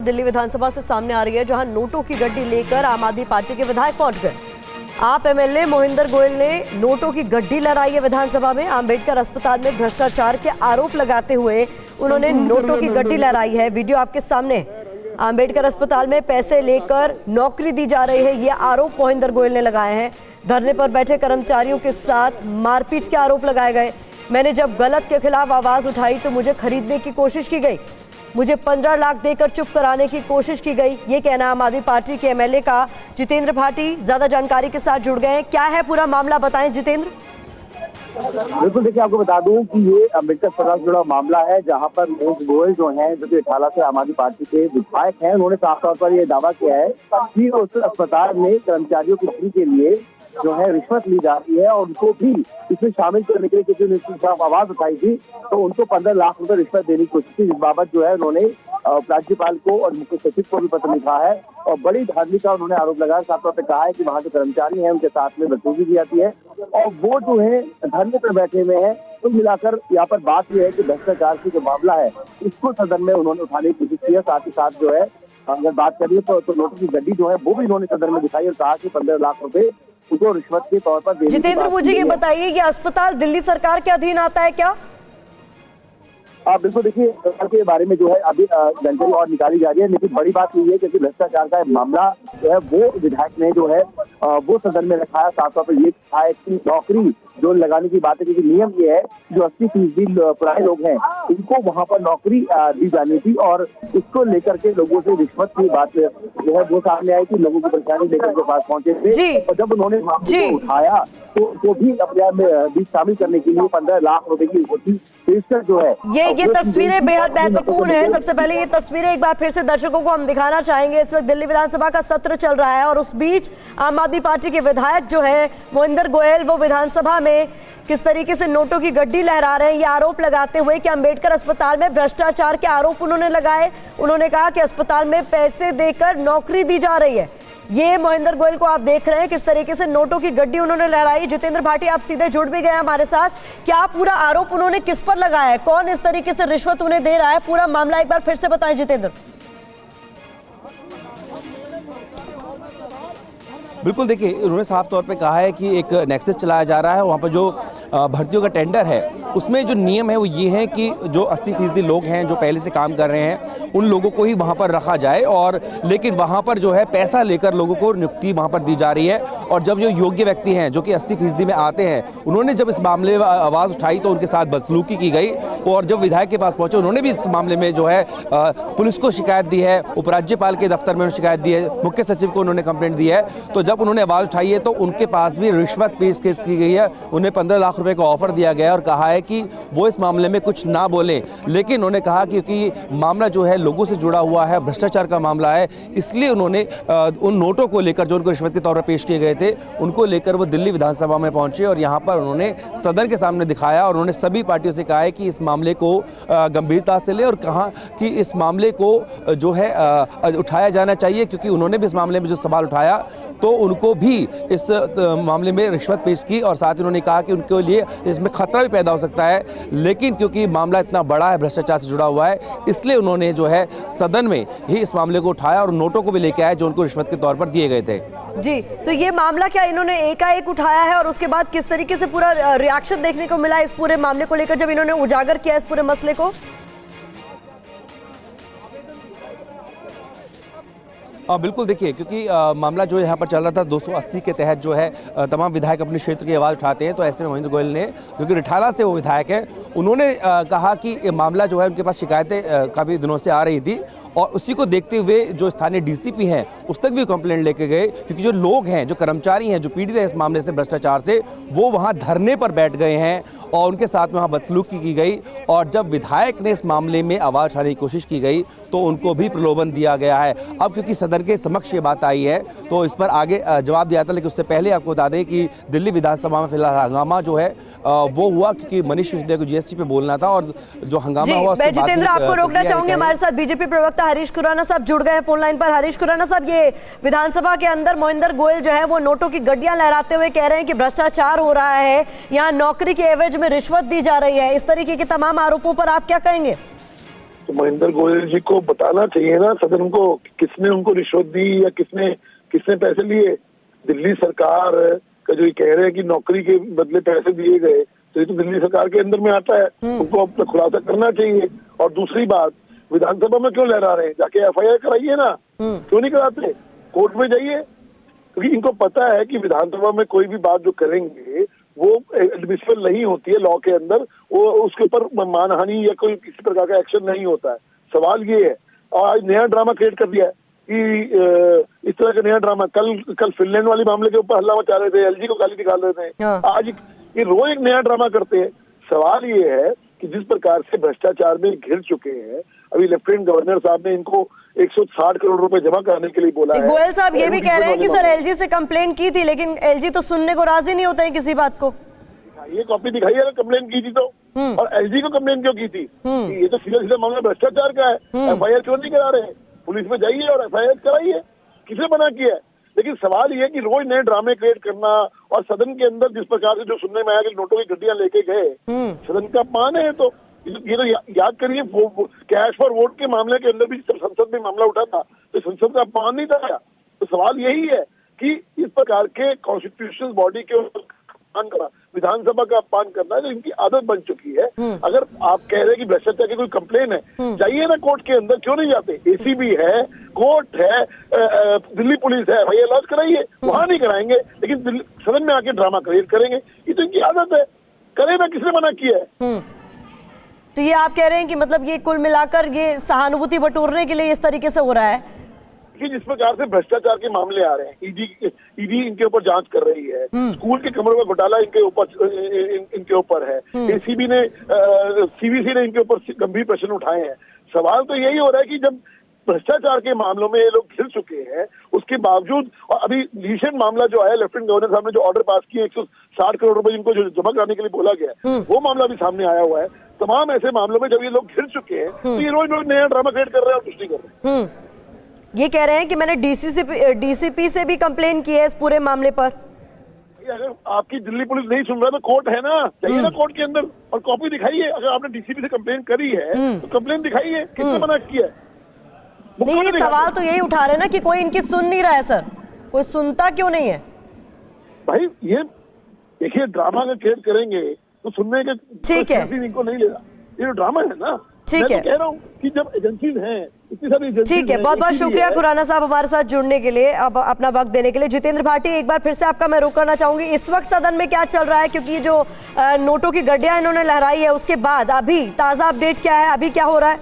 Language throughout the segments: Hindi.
दिल्ली विधानसभा से सामने आ रही है, जहां नोटों की गड्डी लेकर आम आदमी पार्टी के विधायक पहुंच गए। आप एमएलए मोहिंदर गोयल ने नोटों की गड्डी लहराई है विधानसभा में। अंबेडकर अस्पताल में भ्रष्टाचार के आरोप लगाते हुए उन्होंने नोटों की गड्डी लहराई है। वीडियो आपके सामने। अंबेडकर अस्पताल में पैसे लेकर नौकरी दी जा रही है, ये आरोप मोहिंदर गोयल ने लगाए हैं। धरने पर बैठे कर्मचारियों के साथ मारपीट के आरोप लगाए गए। मैंने जब गलत के खिलाफ आवाज उठाई तो मुझे खरीदने की कोशिश की गई, मुझे 15 लाख देकर चुप कराने की कोशिश की गई। ये कहना आम आदमी पार्टी के एमएलए का। जितेंद्र भाटी ज्यादा जानकारी के साथ जुड़ गए हैं। क्या है पूरा मामला, बताएं जितेंद्र। बिल्कुल, देखिए आपको बता दूं कि ये अम्बेडकर अस्पताल से जुड़ा मामला है, जहां पर मोहिंदर गोयल जो हैं, जो कि अठाला से आम आदमी पार्टी के विधायक हैं, उन्होंने साफ तौर पर ये दावा किया है कि उस अस्पताल में कर्मचारियों की नौकरी के लिए जो है रिश्वत ली जाती है और उनको भी इसमें शामिल करने के लिए किसी ने आवाज उठाई थी तो उनको 15 लाख रुपए रिश्वत देने की कोशिश की। इस बाबत जो है उन्होंने राज्यपाल को और मुख्य सचिव को भी पत्र लिखा है और बड़ी धांधली का उन्होंने आरोप लगाया। साफ तौर पर कहा है कि वहाँ जो कर्मचारी हैं उनके साथ में बदतमीजी की जाती है और वो जो है धरने पर बैठे हुए हैं। तो मिलाकर यहाँ पर बात यह है कि भ्रष्टाचार की जो मामला है इसको सदन में उन्होंने उठाने की कोशिश की है। साथ ही साथ जो है अगर बात करिए तो नोटों की गड्डी जो है वो भी उन्होंने सदन में दिखाई और कहा कि 15 लाख रुपए उनको रिश्वत के तौर पर देने। जितेंद्र, मुझे ये बताइए, ये अस्पताल दिल्ली सरकार के अधीन आता है क्या? बिल्कुल, देखिए सरकार के बारे में जो है अभी जानकारी और निकाली जा रही है, लेकिन बड़ी बात ये है कि भ्रष्टाचार का मामला जो है वो विधायक ने जो है वो सदन में रखा है। साफ तौर पर ये कहा है कि नौकरी जो लगाने की बात है, क्योंकि नियम ये है जो 80% पुराने लोग हैं इनको वहां पर नौकरी दी जानी थी और इसको लेकर के लोगों से रिश्वत की बात जो है वो सामने आई कि लोगों की परेशानी लेकर के पास पहुंचे थे और जब उन्होंने मामले को उठाया तो भी अपने में भी शामिल करने के लिए 15 लाख रुपए की पेशकश जो है। ये तस्वीरें बेहद महत्वपूर्ण है। सबसे पहले ये तस्वीरें एक बार फिर से दर्शकों को हम दिखाना चाहेंगे। इस वक्त दिल्ली विधानसभा का सत्र चल रहा है और उस बीच आम आदमी पार्टी के विधायक जो है मोहिंदर गोयल, वो विधानसभा में किस तरीके से नोटों की गड्डी लहरा रहे हैं, ये आरोप लगाते हुए कि अंबेडकर अस्पताल में भ्रष्टाचार के आरोप उन्होंने लगाए। उन्होंने कहा कि अस्पताल में पैसे देकर नौकरी दी जा रही है। ये मोहिंदर गोयल को आप देख रहे हैं किस तरीके से नोटों की गड्डी उन्होंने लहराई। जितेंद्र भाटी आप सीधे जुड़ भी गए हमारे साथ। क्या पूरा आरोप उन्होंने किस पर लगाया है, कौन इस तरीके से रिश्वत उन्हें दे रहा है, पूरा मामला एक बार फिर से बताएं जितेंद्र। बिल्कुल, देखिए उन्होंने साफ तौर पे कहा है कि एक नेक्सस चलाया जा रहा है। वहाँ पर जो भर्तियों का टेंडर है उसमें जो नियम है वो ये है कि जो 80% लोग हैं जो पहले से काम कर रहे हैं उन लोगों को ही वहाँ पर रखा जाए और लेकिन वहाँ पर जो है पैसा लेकर लोगों को नियुक्ति वहाँ पर दी जा रही है। और जब जो योग्य व्यक्ति हैं जो कि 80% में आते हैं उन्होंने जब इस मामले में आवाज़ उठाई तो उनके साथ बदसलूकी की गई और जब विधायक के पास पहुँचे उन्होंने भी इस मामले में जो है पुलिस को शिकायत दी है, उपराज्यपाल के दफ्तर में शिकायत दी है, मुख्य सचिव को उन्होंने कंप्लेंट दी है। तो जब उन्होंने आवाज़ उठाई है तो उनके पास भी रिश्वत पेश की गई है। उन्हें 15 लाख रुपए का ऑफर दिया गया और कहा है कि वो इस मामले में कुछ ना बोलें, लेकिन उन्होंने कहा क्योंकि मामला जो है लोगों से जुड़ा हुआ है, भ्रष्टाचार का मामला है, इसलिए उन्होंने उन नोटों को लेकर जो उनको रिश्वत के तौर पर पेश किए गए थे उनको लेकर वो दिल्ली विधानसभा में पहुंचे और यहाँ पर उन्होंने सदन के सामने दिखाया और उन्होंने सभी पार्टियों से कहा है कि इस मामले को गंभीरता से ले और कहा कि इस मामले को जो है उठाया जाना चाहिए, क्योंकि उन्होंने भी इस मामले में जो सवाल उठाया तो उनको भी इस मामले में रिश्वत पेश की और साथ ही उन्होंने कहा कि उनके लिए इसमें खतरा भी पैदा हो सकता है, लेकिन क्योंकि मामला इतना बड़ा है, भ्रष्टाचार से जुड़ा हुआ है, इसलिए उन्होंने जो है सदन में ही इस मामले को उठाया और नोटों को भी लेके आए जो उनको रिश्वत के तौर पर दिए गए थे। जी, तो ये मामला क्या इन्होंने एकाएक उठाया है और उसके बाद किस तरीके से पूरा रिएक्शन देखने को मिला इस पूरे मामले को लेकर जब इन्होंने उजागर किया इस पूरे मसले को? बिल्कुल, देखिए क्योंकि मामला जो यहाँ पर चल रहा था 280 के तहत जो है तमाम विधायक अपने क्षेत्र की आवाज़ उठाते हैं, तो ऐसे में मोहिंदर गोयल ने जो कि रिठाला से वो विधायक है उन्होंने कहा कि ये मामला जो है उनके पास शिकायतें काफ़ी दिनों से आ रही थी और उसी को देखते हुए जो स्थानीय डीसीपी हैं उस तक भी कंप्लेंट लेके गए, क्योंकि जो लोग हैं, जो कर्मचारी हैं, जो पीड़ित है इस मामले से भ्रष्टाचार से, वो वहाँ धरने पर बैठ गए हैं और उनके साथ में वहाँ बदसलूकी की गई और जब विधायक ने इस मामले में आवाज़ उठाने की कोशिश की गई तो उनको भी प्रलोभन दिया गया है। अब क्योंकि सदन के समक्ष ये बात आई है तो इस पर आगे जवाब दिया था, लेकिन उससे पहले आपको बता दें कि दिल्ली विधानसभा में फिलहाल हंगामा जो है वो हुआ क्योंकि मनीष सिसोदिया को जीएसटी पे बोलना था और जो हंगामा हुआ। मैं जितेंद्र आपको रोकना चाहूंगी, हमारे साथ बीजेपी प्रवक्ता हरीश खुराना साहब जुड़ गए हैं फोन लाइन पर। हरीश खुराना साहब, ये विधानसभा के अंदर मोहिंदर गोयल जो है वो नोटों की गड्डियां लहराते हुए कह रहे हैं कि भ्रष्टाचार हो रहा है, यहाँ नौकरी के एवज में रिश्वत दी जा रही है, इस तरीके के तमाम आरोपों पर आप क्या कहेंगे? तो महेंद्र गोयल जी को बताना चाहिए ना सदन को किसने उनको रिश्वत दी या किसने किसने पैसे लिए। दिल्ली सरकार का जो ये कह रहे हैं कि नौकरी के बदले पैसे दिए गए, तो ये तो दिल्ली सरकार के अंदर में आता है, उनको अपना खुलासा करना चाहिए। और दूसरी बात, विधानसभा में क्यों लहरा रहे हैं? जाके FIR कराइए ना, क्यों नहीं कराते? कोर्ट में जाइए, क्योंकि इनको पता है कि विधानसभा में कोई भी बात जो करेंगे वो एडमिसिबल नहीं होती है लॉ के अंदर, वो उसके ऊपर मानहानि या कोई किसी प्रकार का एक्शन नहीं होता है। सवाल ये है, और आज नया ड्रामा क्रिएट कर दिया है कि इस तरह का नया ड्रामा, कल फिनलैंड वाले मामले के ऊपर हल्ला मचा रहे थे, LG को गाली निकाल रहे थे, आज ये रोज एक नया ड्रामा करते हैं। सवाल ये है कि जिस प्रकार से भ्रष्टाचार में घिर चुके हैं, अभी लेफ्टिनेंट गवर्नर साहब ने इनको 160 करोड़ रुपए जमा कराने के लिए बोला है। गोयल साहब ये भी कह रहे हैं कि सर LG से कंप्लेंट की थी, लेकिन LG तो सुनने को राजी नहीं होता है किसी बात को। ये कॉपी दिखाइए अगर कंप्लेंट की थी तो, और LG को कंप्लेंट क्यों की थी? ये तो सीधा सीधा मामला भ्रष्टाचार का है। FIR क्यों नहीं करा रहे? पुलिस में जाइए और FIR कराइए, किसने मना किया है? लेकिन सवाल ये है कि रोज नए ड्रामे क्रिएट करना, और सदन के अंदर जिस प्रकार से जो सुनने में आया कि नोटों की गड्डियां लेके गए, सदन का अपमान है। तो ये तो याद करिए, कैश फॉर वोट के मामले के अंदर भी जब संसद में मामला उठा था तो संसद का अपमान नहीं था। तो सवाल यही है कि इस प्रकार के कॉन्स्टिट्यूशनल बॉडी के अपमान करना, विधानसभा का अपमान करना जो इनकी आदत बन चुकी है। अगर आप कह रहे हैं कि भ्रष्टाचार की कोई कंप्लेन है, जाइए ना कोर्ट के अंदर, क्यों नहीं जाते? ACB है, कोर्ट है, दिल्ली पुलिस है, भैया लॉन्च कराइए। वहां नहीं कराएंगे, लेकिन सदन में आके ड्रामा क्रिएट करेंगे। ये तो इनकी आदत है, करे ना, किसने मना किया है? तो ये आप कह रहे हैं कि मतलब ये कुल मिलाकर ये सहानुभूति बटोरने के लिए इस तरीके से हो रहा है कि जिस प्रकार से भ्रष्टाचार के मामले आ रहे हैं, ईडी इनके ऊपर जांच कर रही है, स्कूल के कमरों का घोटाला इनके ऊपर है, ACB ने CVC ने इनके ऊपर गंभीर प्रश्न उठाए हैं। सवाल तो यही हो रहा है कि जब भ्रष्टाचार के मामलों में ये लोग घिर चुके हैं, उसके बावजूद, और अभी रिसेंट मामला जो है, लेफ्टिनेंट गवर्नर साहब ने जो ऑर्डर पास किए 160 करोड़ रुपए जिनको जो जमा कराने के लिए बोला गया, वो मामला भी सामने आया हुआ है। तमाम ऐसे मामलों में जब ये लोग घिर चुके हैं तो ये रोज रोज नया ड्रामा क्रिएट कर रहे हैं और कुछ नहीं कर रहे। ये कह रहे हैं कि मैंने DCP से भी कंप्लेन की है इस पूरे मामले पर। अगर आपकी दिल्ली पुलिस नहीं सुन रहा तो कोर्ट है ना, जाइए ना कोर्ट के अंदर और कॉपी दिखाइए। अगर आपने DCP से कंप्लेन करी है तो कंप्लेन दिखाइए, किसने मना किया है? नहीं, ये सवाल तो यही उठा रहे हैं ना कि कोई इनकी सुन नहीं रहा है। सर, कोई सुनता क्यों नहीं है? भाई ये देखिए, ड्रामा अगर क्रिएट करेंगे तो सुनने के ठीक है, इनको नहीं लेगा। ये जो ड्रामा है ना, ठीक है, कह रहा हूँ कि जब एजेंसीज हैं, इतनी सारी एजेंसीज, ठीक है। बहुत बहुत शुक्रिया खुराना साहब हमारे साथ जुड़ने के लिए, अब अपना वक्त देने के लिए। जितेंद्र भाटी, एक बार फिर से आपका मैं रुख करना चाहूंगी, इस वक्त सदन में क्या चल रहा है? क्योंकि ये जो नोटों की गड्डियां इन्होंने लहराई है, उसके बाद अभी ताजा अपडेट क्या है, अभी क्या हो रहा है?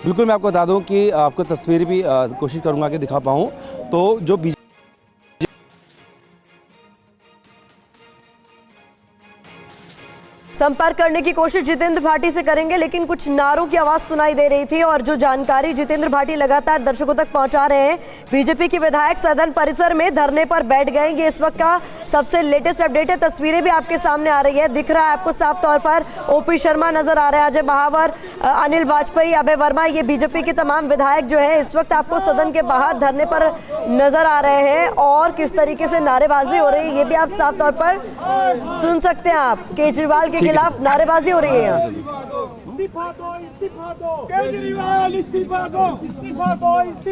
बिल्कुल, मैं आपको बता दूं कि आपको तस्वीर भी कोशिश करूंगा कि दिखा पाऊं। तो जो संपर्क करने की कोशिश जितेंद्र भाटी से करेंगे, लेकिन कुछ नारों की आवाज सुनाई दे रही थी, और जो जानकारी जितेंद्र भाटी लगातार दर्शकों तक पहुंचा रहे हैं, बीजेपी के विधायक सदन परिसर में धरने पर बैठ गए। ये इस वक्त का सबसे लेटेस्ट अपडेट है। तस्वीरें भी आपके सामने आ रही है, दिख रहा है आपको साफ तौर पर OP शर्मा नजर आ रहे हैं, अजय महावर, अनिल वाजपेयी, अभय वर्मा, ये बीजेपी के तमाम विधायक जो है इस वक्त आपको सदन के बाहर धरने पर नजर आ रहे हैं, और किस तरीके से नारेबाजी हो रही है ये भी आप साफ तौर पर सुन सकते हैं। आप केजरीवाल के खिलाफ नारेबाजी हो रही है यहाँ।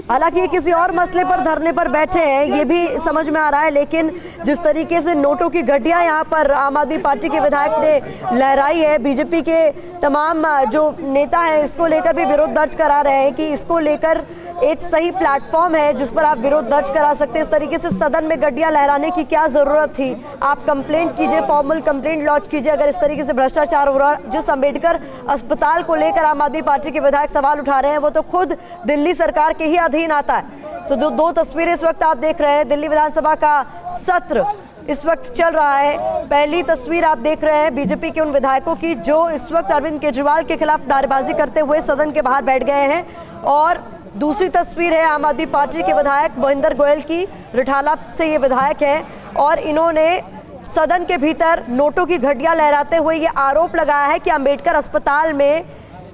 हालांकि ये किसी और मसले पर धरने पर बैठे हैं, ये भी समझ में आ रहा है, लेकिन जिस तरीके से नोटों की गड्डियां यहाँ पर आम आदमी पार्टी के विधायक ने लहराई है, बीजेपी के तमाम जो नेता हैं इसको लेकर भी विरोध दर्ज करा रहे हैं कि इसको लेकर एक सही प्लेटफॉर्म है जिस पर आप विरोध दर्ज करा सकते हैं। इस तरीके से सदन में गड्डियां लहराने की क्या जरूरत थी? आप कंप्लेंट कीजिए, फॉर्मल कंप्लेंट लॉन्च कीजिए अगर इस तरीके से भ्रष्टाचार हो रहा है। जिस अंबेडकर अस्पताल को लेकर आम आदमी पार्टी के विधायक सवाल उठा रहे हैं वो तो खुद दिल्ली सरकार के ही अधीन आता है। तो दो तस्वीरें इस वक्त आप देख रहे हैं, दिल्ली विधानसभा का सत्र इस वक्त चल रहा है। पहली तस्वीर आप देख रहे हैं बीजेपी के उन विधायकों की जो इस वक्त अरविंद केजरीवाल के खिलाफ नारेबाजी करते हुए सदन के बाहर बैठ गए हैं, और दूसरी तस्वीर है आम आदमी पार्टी के विधायक मोहिंदर गोयल की। रिठाला से ये विधायक हैं और इन्होंने सदन के भीतर नोटों की घड़ियां लहराते हुए ये आरोप लगाया है कि अंबेडकर अस्पताल में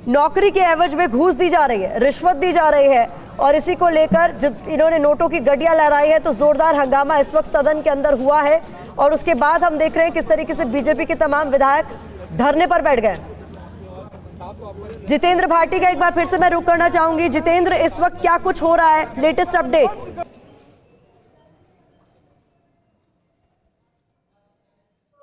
नौकरी के एवज में घूस दी जा रही है, रिश्वत दी जा रही है, और इसी को लेकर जब इन्होंने नोटों की गड्डियां लहराई है तो जोरदार हंगामा इस वक्त सदन के अंदर हुआ है। और उसके बाद हम देख रहे हैं किस तरीके से बीजेपी के तमाम विधायक धरने पर बैठ गए। जितेंद्र भाटी का एक बार फिर से मैं रुख करना चाहूंगी। जितेंद्र, इस वक्त क्या कुछ हो रहा है, लेटेस्ट अपडेट?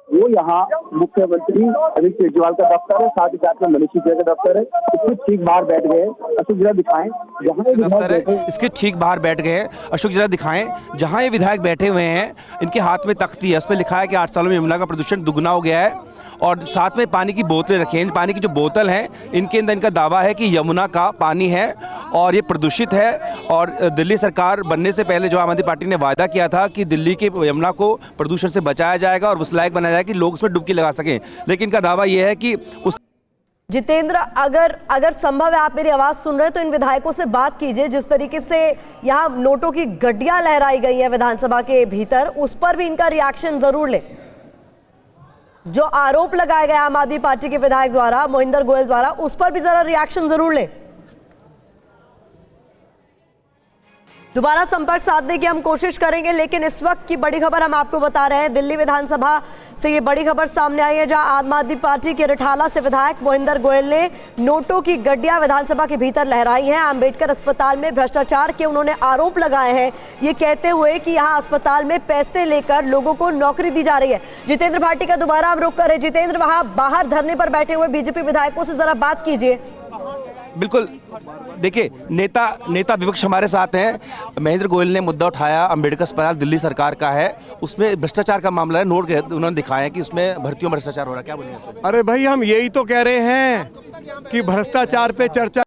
वो यहाँ मुख्यमंत्री अरविंद केजरीवाल का दफ्तर है, साथ ही साथ में मनीष सिसोदिया का दफ्तर है, इसके ठीक बाहर बैठ गए। अशोक जरा दिखाएं जहाँ ये दफ्तर विधायक है, इसके ठीक बाहर बैठ गए हैं। अशोक जरा दिखाएं जहां ये विधायक बैठे हुए हैं, इनके हाथ में तख्ती है, उस पर लिखा है कि 8 सालों में यमुना का प्रदूषण दुगना हो गया है, और साथ में पानी की बोतलें रखी हैं। पानी की जो बोतल है, इनके अंदर इनका दावा है कि यमुना का पानी है और ये प्रदूषित है। और दिल्ली सरकार बनने से पहले जो आम आदमी पार्टी ने वायदा किया था कि दिल्ली के यमुना को प्रदूषण से बचाया जाएगा और उस लायक बनाया जाएगा कि लोग उसमें डुबकी लगा सकें, लेकिन इनका दावा यह है कि उस जितेंद्र, अगर संभव है आप मेरी आवाज सुन रहे हैं तो इन विधायकों से बात कीजिए। जिस तरीके से यहाँ नोटों की गड्डियां लहराई गई है विधानसभा के भीतर, उस पर भी इनका रिएक्शन जरूर ले। जो आरोप लगाए गए आम आदमी पार्टी के विधायक द्वारा, मोहिंदर गोयल द्वारा, उस पर भी जरा रिएक्शन जरूर ले। दोबारा संपर्क साधने की हम कोशिश करेंगे, लेकिन इस वक्त की बड़ी खबर हम आपको बता रहे हैं। दिल्ली विधानसभा से ये बड़ी खबर सामने आई है, जहां आम आदमी पार्टी के रिठाला से विधायक मोहिंदर गोयल ने नोटों की गड्डियां विधानसभा के भीतर लहराई हैं। अंबेडकर अस्पताल में भ्रष्टाचार के उन्होंने आरोप लगाए हैं, ये कहते हुए कि यहां अस्पताल में पैसे लेकर लोगों को नौकरी दी जा रही है। जितेंद्र भाटी का दोबारा हम रुख करें। जितेंद्र, वहां बाहर धरने पर बैठे हुए बीजेपी विधायकों से जरा बात कीजिए। बिल्कुल, देखिए, नेता विपक्ष हमारे साथ हैं। महेंद्र गोयल ने मुद्दा उठाया, अंबेडकर अस्पताल दिल्ली सरकार का है, उसमें भ्रष्टाचार का मामला है, नोट उन्होंने दिखाया कि उसमें भर्तियों में भ्रष्टाचार हो रहा है। क्या बोलेंगे? अरे भाई, हम यही तो कह रहे हैं कि भ्रष्टाचार पे चर्चा।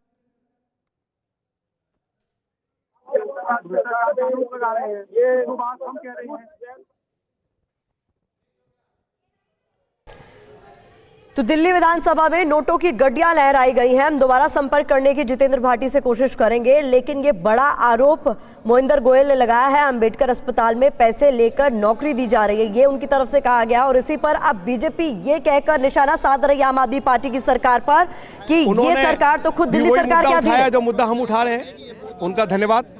तो दिल्ली विधानसभा में नोटों की गड्डियां लहराई गई हैं। हम दोबारा संपर्क करने की जितेंद्र भाटी से कोशिश करेंगे, लेकिन ये बड़ा आरोप मोहिंदर गोयल ने लगाया है, अंबेडकर अस्पताल में पैसे लेकर नौकरी दी जा रही है, ये उनकी तरफ से कहा गया। और इसी पर अब बीजेपी ये कहकर निशाना साध रही है आम आदमी पार्टी की सरकार पर कि ये सरकार तो खुद दिल्ली सरकार के अधीन है। जो मुद्दा हम उठा रहे हैं, उनका धन्यवाद।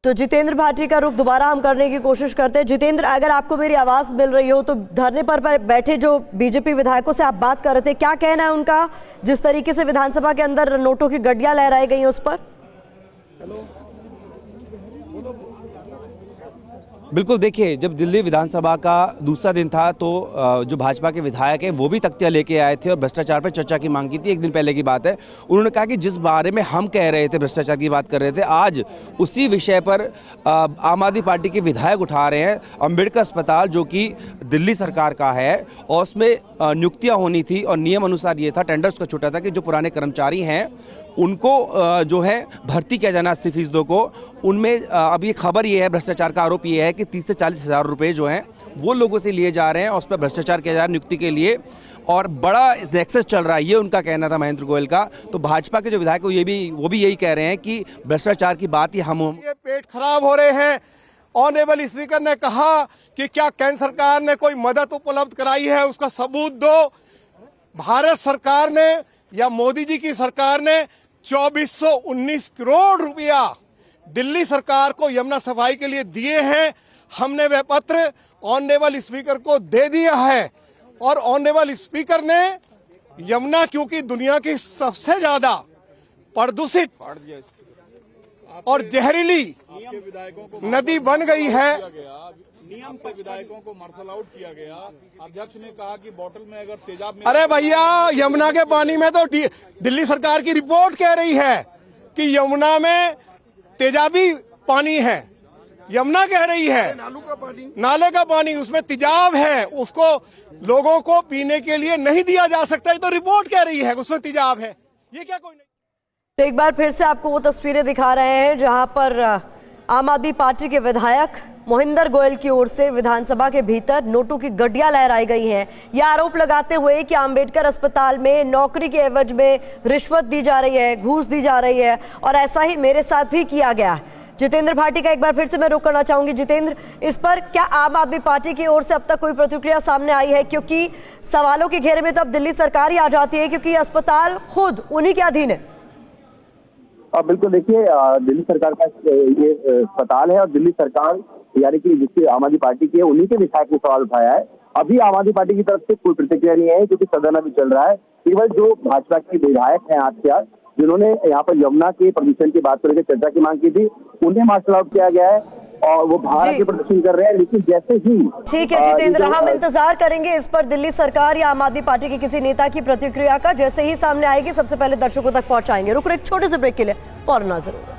तो जितेंद्र भाटी का रुख दोबारा हम करने की कोशिश करते हैं। जितेंद्र, अगर आपको मेरी आवाज मिल रही हो तो धरने पर बैठे जो बीजेपी विधायकों से आप बात कर रहे थे, क्या कहना है उनका, जिस तरीके से विधानसभा के अंदर नोटों की गड्डियां लहराई गई हैं उस पर? बिल्कुल, देखिए, जब दिल्ली विधानसभा का दूसरा दिन था तो जो भाजपा के विधायक हैं वो भी तख्तियां लेके आए थे और भ्रष्टाचार पर चर्चा की मांग की थी। एक दिन पहले की बात है, उन्होंने कहा कि जिस बारे में हम कह रहे थे, भ्रष्टाचार की बात कर रहे थे, आज उसी विषय पर आम आदमी पार्टी के विधायक उठा रहे हैं। अंबेडकर अस्पताल जो कि दिल्ली सरकार का है और उसमें नियुक्तियाँ होनी थी और नियम अनुसार ये था, टेंडर उसका छूटा था कि जो पुराने कर्मचारी हैं उनको जो है भर्ती किया जाना 80% को। उनमें अब ये खबर ये है, भ्रष्टाचार का आरोप ये है कि 30 से 40 हज़ार रुपये जो हैं वो लोगों से लिए जा रहे हैं और उस पर भ्रष्टाचार किया जा रहा है नियुक्ति के लिए, और बड़ा नेक्सस चल रहा है, ये उनका कहना था महेंद्र गोयल का। तो भाजपा के जो विधायक वो भी यही कह रहे हैं कि भ्रष्टाचार की बात ही हम ये पेट खराब हो रहे हैं। ऑनरेबल स्पीकर ने कहा कि क्या केंद्र सरकार ने कोई मदद उपलब्ध कराई है, उसका सबूत दो। भारत सरकार ने या मोदी जी की सरकार ने 2419 करोड़ रुपया दिल्ली सरकार को यमुना सफाई के लिए दिए हैं। हमने वह पत्र ऑनरेबल स्पीकर को दे दिया है और ऑनरेबल स्पीकर ने यमुना, क्योंकि दुनिया की सबसे ज्यादा प्रदूषित और जहरीली नदी बन गई है, नियम पर विधायकों को मार्शल आउट किया गया। अध्यक्ष ने कहा कि बोतल में अगर तेजाब में, अरे भैया, यमुना के पानी में तो दिल्ली सरकार की रिपोर्ट कह रही है कि यमुना में तेजाबी पानी है। यमुना कह रही है नाले का पानी उसमें तेजाब है, उसको लोगों को पीने के लिए नहीं दिया जा सकता। ये तो रिपोर्ट कह रही है उसमें तेजाब है, ये क्या कोई नहीं। तो एक बार फिर से आपको वो तस्वीरें दिखा रहे हैं जहां पर आम आदमी पार्टी के विधायक मोहिंदर गोयल की ओर से विधानसभा के भीतर नोटों की गड्डियां लहराई गई हैं, यह आरोप लगाते हुए कि अंबेडकर अस्पताल में नौकरी के एवज में रिश्वत दी जा रही है, घूस दी जा रही है और ऐसा ही मेरे साथ भी किया गया है। जितेंद्र भाटी का एक बार फिर से मैं रुख करना चाहूंगी। जितेंद्र, इस पर क्या आम आदमी पार्टी की ओर से अब तक कोई प्रतिक्रिया सामने आई है? क्योंकि सवालों के घेरे में तो अब दिल्ली सरकार ही आ जाती है, क्योंकि अस्पताल खुद उन्हीं के अधीन है। बिल्कुल, देखिए दिल्ली सरकार का ये अस्पताल है और दिल्ली सरकार यानी कि जिसकी आम आदमी पार्टी की है उन्हीं के विधायक ने सवाल उठाया है। अभी आम आदमी पार्टी की तरफ से कोई प्रतिक्रिया नहीं है क्योंकि सदन अभी चल रहा है। केवल जो भाजपा के विधायक हैं 8 से 8 जिन्होंने यहाँ पर यमुना के प्रदूषण की बात को लेकर चर्चा की मांग की थी, उन्हें मार्शल आउट किया गया है और वो बाहर के प्रदर्शन कर रहे हैं। लेकिन जैसे ही ठीक है जितेंद्र, हम इंतजार करेंगे इस पर दिल्ली सरकार या आम आदमी पार्टी के किसी नेता की प्रतिक्रिया का। जैसे ही सामने आएगी सबसे पहले दर्शकों तक पहुंचाएंगे। रुक एक छोटे से ब्रेक के लिए, फौरन हाजिर होंगे।